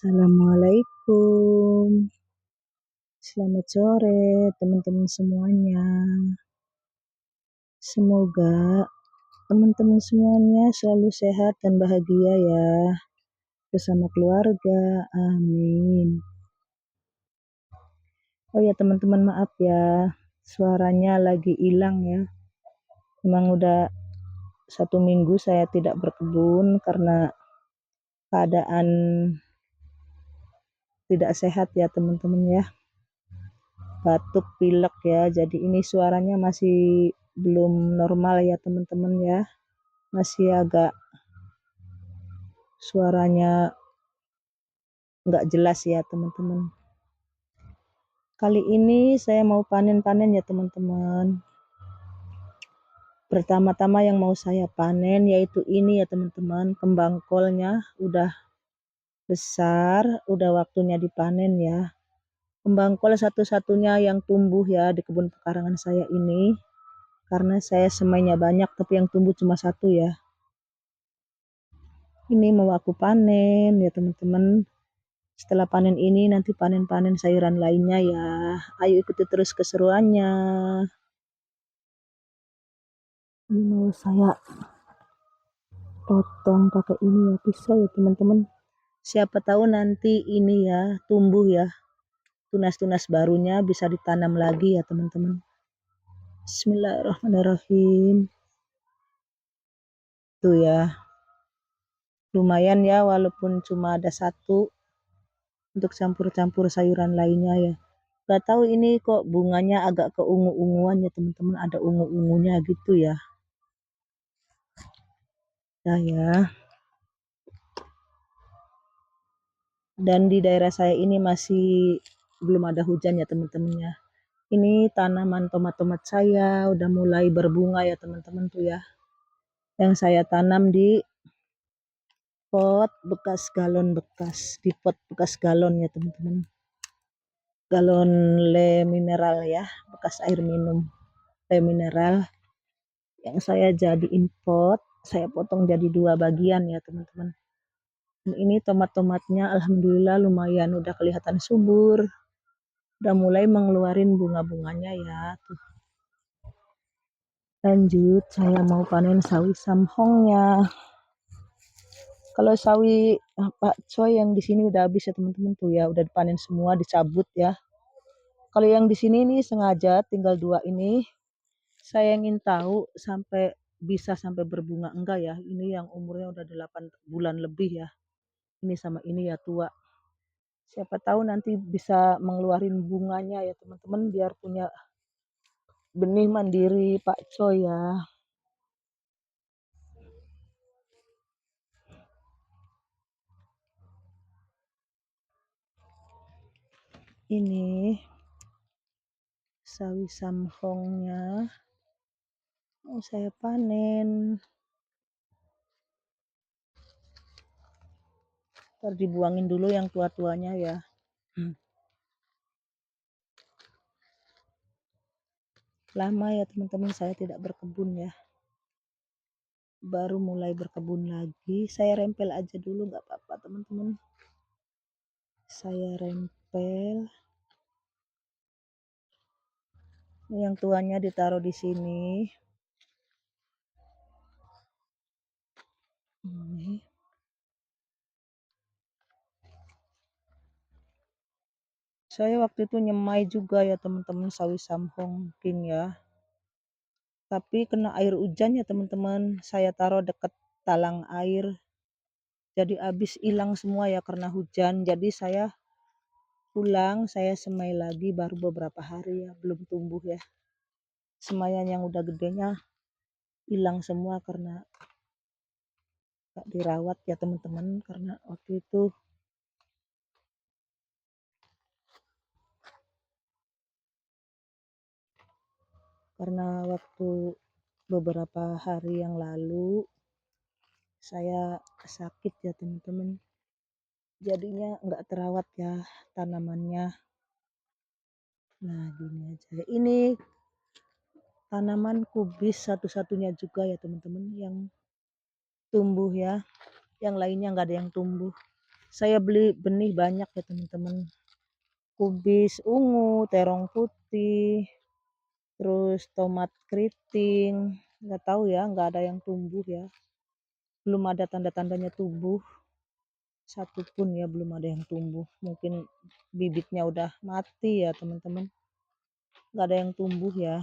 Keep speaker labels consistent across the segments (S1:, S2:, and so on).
S1: Assalamualaikum. Selamat sore teman-teman semuanya. Semoga teman-teman semuanya selalu sehat dan bahagia ya bersama keluarga. Amin. Oh ya teman-teman, maaf ya, suaranya lagi hilang ya. Memang udah 1 minggu saya tidak berkebun karena keadaan tidak sehat ya teman-teman ya. Batuk, pilek ya. Jadi ini suaranya masih belum normal ya teman-teman ya. Masih agak suaranya nggak jelas ya teman-teman. Kali ini saya mau panen-panen ya teman-teman. Pertama-tama yang mau saya panen yaitu ini ya teman-teman, kembang kolnya udah besar, udah waktunya dipanen ya. Kembang kol satu-satunya yang tumbuh ya di kebun pekarangan saya ini, karena saya semainya banyak tapi yang tumbuh cuma satu ya. Ini mau aku panen ya teman-teman. Setelah panen ini nanti panen-panen sayuran lainnya ya. Ayo ikuti terus keseruannya. Ini mau saya potong pakai ini ya, pisau ya teman-teman. Siapa tahu nanti ini ya tumbuh ya, tunas-tunas barunya bisa ditanam lagi ya teman-teman. Bismillahirrahmanirrahim. Tuh ya, lumayan ya walaupun cuma ada satu untuk campur-campur sayuran lainnya ya. Gak tahu ini kok bunganya agak keungu-unguan ya teman-teman, ada ungu-ungunya gitu ya. Nah ya. Dan di daerah saya ini masih belum ada hujan ya teman-teman ya. Ini tanaman tomat-tomat saya udah mulai berbunga ya teman-teman tuh ya. Yang saya tanam di pot bekas galon bekas, di pot bekas galon ya teman-teman. Galon le mineral ya, bekas air minum le mineral. Yang saya jadiin pot, saya potong jadi 2 bagian ya teman-teman. Ini tomat-tomatnya alhamdulillah lumayan udah kelihatan subur. Udah mulai mengeluarin bunga-bunganya ya. Tuh. Lanjut, saya mau panen sawi samhongnya. Kalau sawi Pak Coy yang di sini udah habis ya teman-teman tuh ya, udah dipanen semua, dicabut ya. Kalau yang di sini nih sengaja tinggal 2 ini. Saya ingin tahu bisa sampai berbunga enggak ya. Ini yang umurnya udah 8 bulan lebih ya. Ini sama ini ya tua. Siapa tahu nanti bisa mengeluarin bunganya ya teman-teman biar punya benih mandiri Pak Coy ya. Ini sawi samhongnya mau saya panen. Ntar dibuangin dulu yang tua-tuanya ya. Lama ya teman-teman saya tidak berkebun ya. Baru mulai berkebun lagi. Saya rempel aja dulu nggak apa-apa teman-teman. Saya rempel. Yang tuanya ditaruh di sini. Ini. Saya waktu itu nyemai juga ya teman-teman sawi samhong king ya. Tapi kena air hujan ya teman-teman. Saya taruh dekat talang air. Jadi habis hilang semua ya karena hujan. Jadi saya pulang, saya semai lagi baru beberapa hari ya, belum tumbuh ya. Semaian yang udah gedenya hilang semua karena gak dirawat ya teman-teman. Karena waktu itu beberapa hari yang lalu saya sakit ya teman-teman. Jadinya nggak terawat ya tanamannya. Nah gini aja. Ini tanaman kubis satu-satunya juga ya teman-teman yang tumbuh ya. Yang lainnya nggak ada yang tumbuh. Saya beli benih banyak ya teman-teman. Kubis ungu, terong putih, terus tomat keriting. Nggak tahu ya, nggak ada yang tumbuh ya. Belum ada tanda-tandanya tumbuh. Satu pun ya belum ada yang tumbuh. Mungkin bibitnya udah mati ya teman-teman. Nggak ada yang tumbuh ya.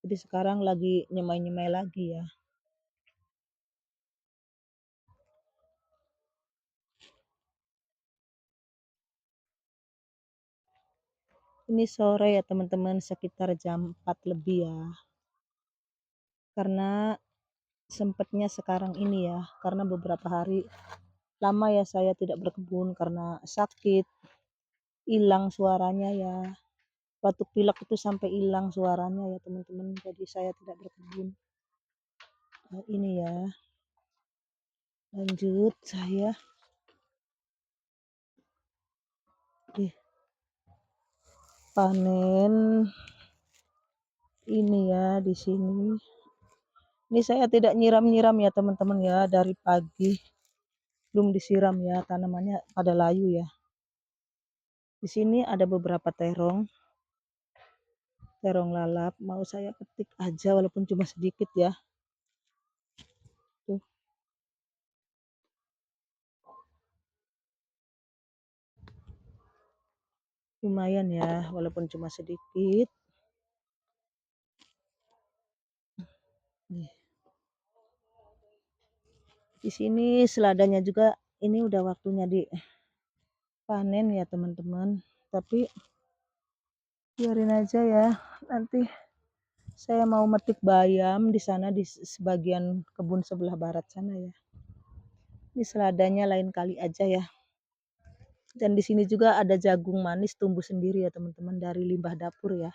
S1: Jadi sekarang lagi nyemai-nyemai lagi ya. Ini sore ya teman-teman, sekitar jam 4 lebih ya. Karena sempatnya sekarang ini ya, karena beberapa hari lama ya saya tidak berkebun karena sakit, hilang suaranya ya. Batuk pilek itu sampai hilang suaranya ya teman-teman. Jadi saya tidak berkebun. Nah, ini ya. Lanjut saya panen ini ya di sini. Ini saya tidak nyiram-nyiram ya teman-teman ya, dari pagi belum disiram ya, tanamannya pada layu ya. Di sini ada beberapa terong lalap, mau saya petik aja walaupun cuma sedikit ya. Tuh. Lumayan ya, walaupun cuma sedikit. Nih. Di sini seladanya juga ini udah waktunya dipanen ya teman-teman. Tapi biarin aja ya. Nanti saya mau metik bayam di sana di sebagian kebun sebelah barat sana ya. Ini seladanya lain kali aja ya. Dan di sini juga ada jagung manis tumbuh sendiri ya teman-teman dari limbah dapur ya.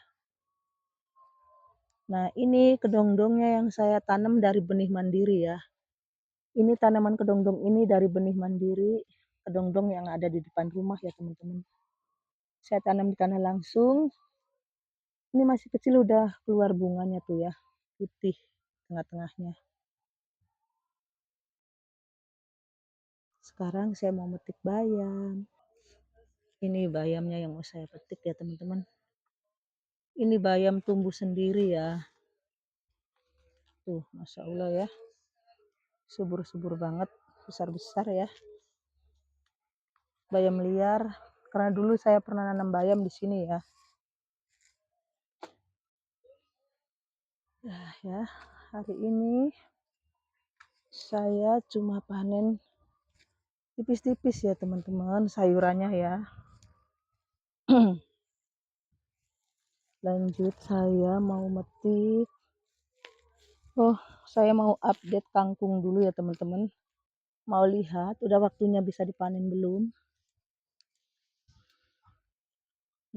S1: Nah, ini kedongdongnya yang saya tanam dari benih mandiri ya. Ini tanaman kedongdong ini dari benih mandiri, kedongdong yang ada di depan rumah ya teman-teman. Saya tanam di tanah langsung. Ini masih kecil udah keluar bunganya tuh ya, putih tengah-tengahnya. Sekarang saya mau metik bayam. Ini bayamnya yang mau saya petik ya teman-teman. Ini bayam tumbuh sendiri ya. Tuh, Masya Allah ya. Subur-subur banget, besar-besar ya. Bayam liar, karena dulu saya pernah nanam bayam di sini ya. Nah ya, hari ini saya cuma panen tipis-tipis ya teman-teman sayurannya ya. Lanjut saya mau metik. Oh, saya mau update kangkung dulu ya teman-teman. Mau lihat udah waktunya bisa dipanen belum.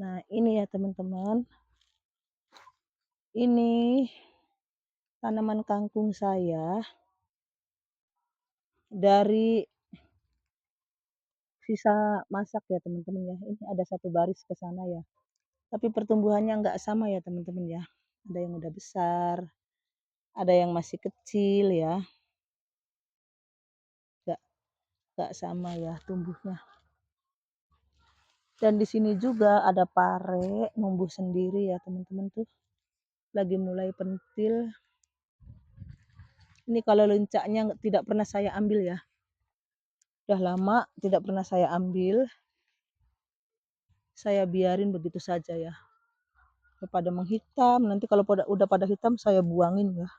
S1: Nah ini ya teman-teman. Ini tanaman kangkung saya dari sisa masak ya teman-teman ya. Ini ada satu baris ke sana ya. Tapi pertumbuhannya nggak sama ya teman-teman ya. Ada yang udah besar, ada yang masih kecil ya. Nggak, nggak sama ya tumbuhnya. Dan di sini juga ada pare numbuh sendiri ya teman-teman tuh. Lagi mulai pentil. Ini kalau lencaknya tidak pernah saya ambil ya. Udah lama tidak pernah saya ambil. Saya biarin begitu saja ya. Pada menghitam, nanti kalau udah pada hitam saya buangin ya.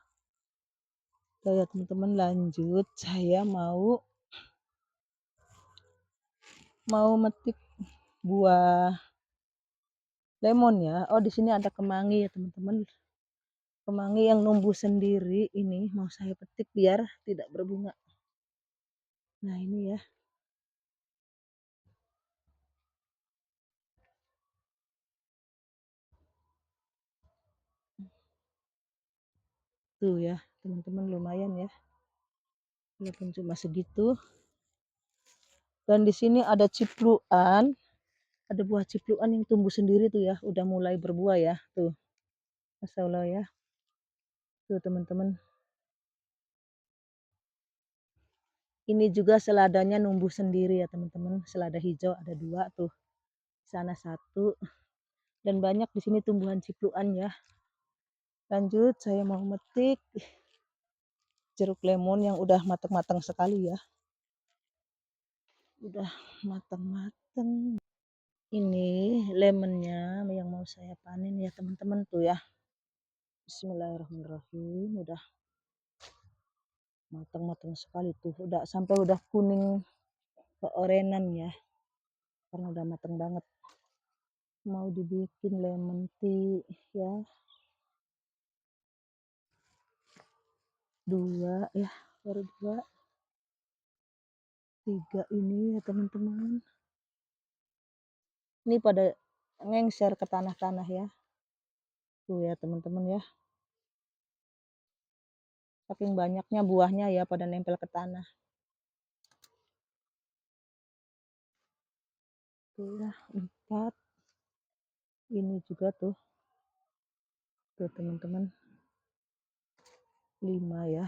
S1: Oke ya teman-teman, lanjut saya mau metik buah lemon ya. Oh, di sini ada kemangi ya teman-teman. Kemangi yang numbuh sendiri ini mau saya petik biar tidak berbunga. Nah, ini ya. Tuh ya, teman-teman lumayan ya. Walaupun cuma segitu. Dan di sini ada cipluan. Ada buah cipluan yang tumbuh sendiri tuh ya, udah mulai berbuah ya. Tuh. Masya Allah ya. Tuh teman-teman. Ini juga seladanya numbuh sendiri ya teman-teman, selada hijau ada 2 tuh, sana 1, dan banyak di sini tumbuhan cipluan ya. Lanjut saya mau metik jeruk lemon yang udah matang-matang sekali ya. Udah matang-matang. Ini lemonnya yang mau saya panen ya teman-teman tuh ya. Bismillahirrahmanirrahim. Udah matang-matang sekali tuh. Udah sampai udah kuning keorenan ya. Karena udah matang banget. Mau dibikin lemon tea ya. 2 ya, baru 2. 3 ini ya teman-teman. Ini pada ngengser ke tanah-tanah ya. Tuh ya teman-teman ya. Saking banyaknya buahnya ya pada nempel ke tanah. Tuh ya, 4. Ini juga tuh. Tuh teman-teman. 5 ya.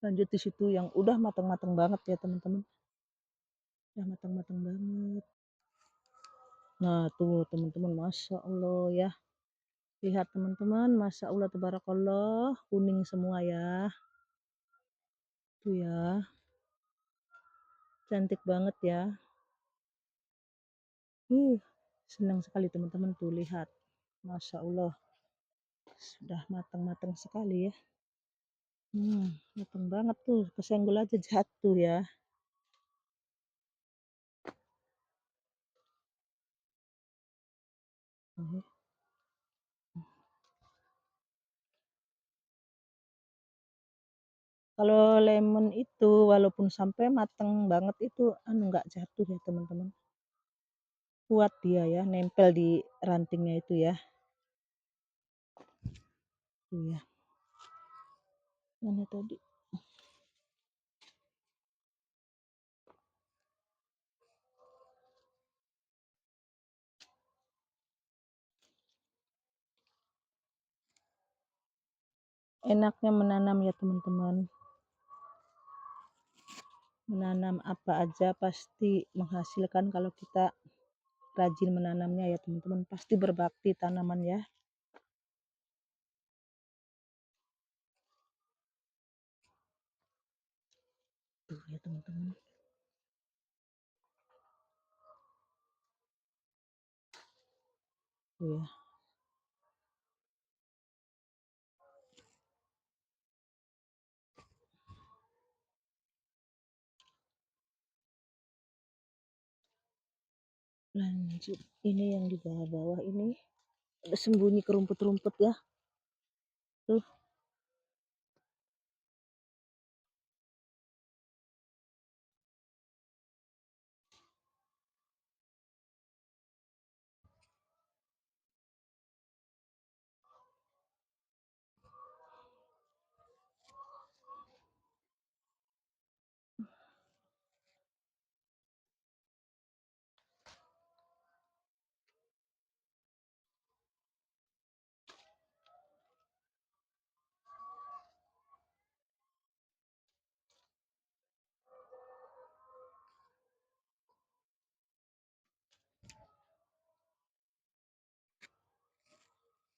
S1: Lanjut di situ yang udah matang-matang banget ya teman-teman. Udah matang-matang banget. Nah tuh teman-teman, Masya Allah ya. Lihat teman-teman, Masya Allah tabarakallah, kuning semua ya. Tuh ya. Cantik banget ya. Senang sekali teman-teman tuh lihat. Masya Allah. Sudah matang-matang sekali ya. Matang banget tuh. Kesenggol aja jatuh ya. Kalau lemon itu walaupun sampai matang banget itu nggak jatuh ya teman-teman. Kuat dia ya, nempel di rantingnya itu ya. Iya. Mana tadi? Enaknya menanam ya teman-teman. Menanam apa aja pasti menghasilkan kalau kita rajin menanamnya ya teman-teman. Pasti berbakti tanaman ya. Tuh ya teman-teman. Tuh ya. Lanjut, ini yang di bawah-bawah ini ada sembunyi ke rumput-rumput ya. Tuh.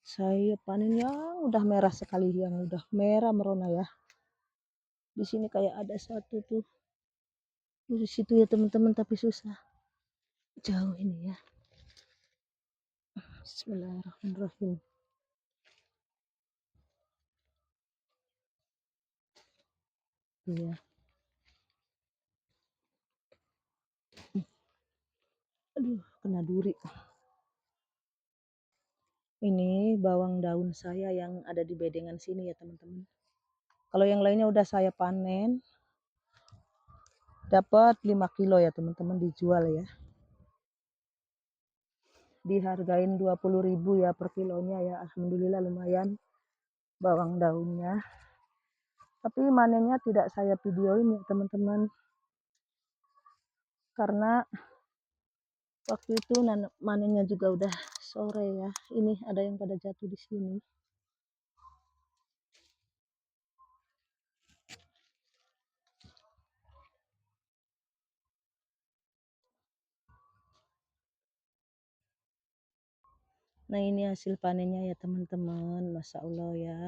S1: Saya panen yang udah merah sekali, yang udah merah merona ya. Di sini kayak ada satu tuh. Di situ ya teman-teman, tapi susah. Jauh ini ya. Bismillahirrahmanirrahim. Tuh ya. Aduh, kena duri. Ini bawang daun saya yang ada di bedengan sini ya teman-teman. Kalau yang lainnya udah saya panen. Dapat 5 kilo ya teman-teman, dijual ya. Dihargain 20.000 ya per kilonya ya. Alhamdulillah lumayan bawang daunnya. Tapi manennya tidak saya videoin ya teman-teman. Karena waktu itu manennya juga udah sore ya. Ini ada yang pada jatuh di sini. Nah, ini hasil panennya ya teman-teman, Masya Allah ya.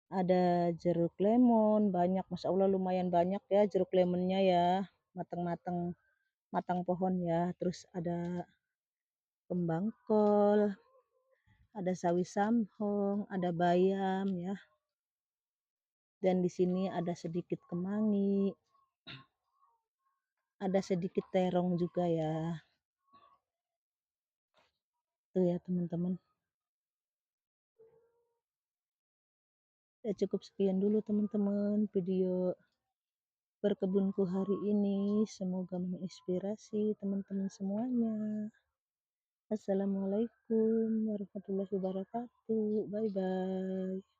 S1: Ada jeruk lemon, banyak, Masya Allah lumayan banyak ya jeruk lemonnya ya, matang-matang, matang pohon ya. Terus ada kembang kol, ada sawi samhong, ada bayam ya. Dan di sini ada sedikit kemangi, ada sedikit terong juga ya. Tuh ya teman-teman. Ya cukup sekian dulu teman-teman video berkebunku hari ini. Semoga menginspirasi teman-teman semuanya. Assalamualaikum warahmatullahi wabarakatuh. Bye bye.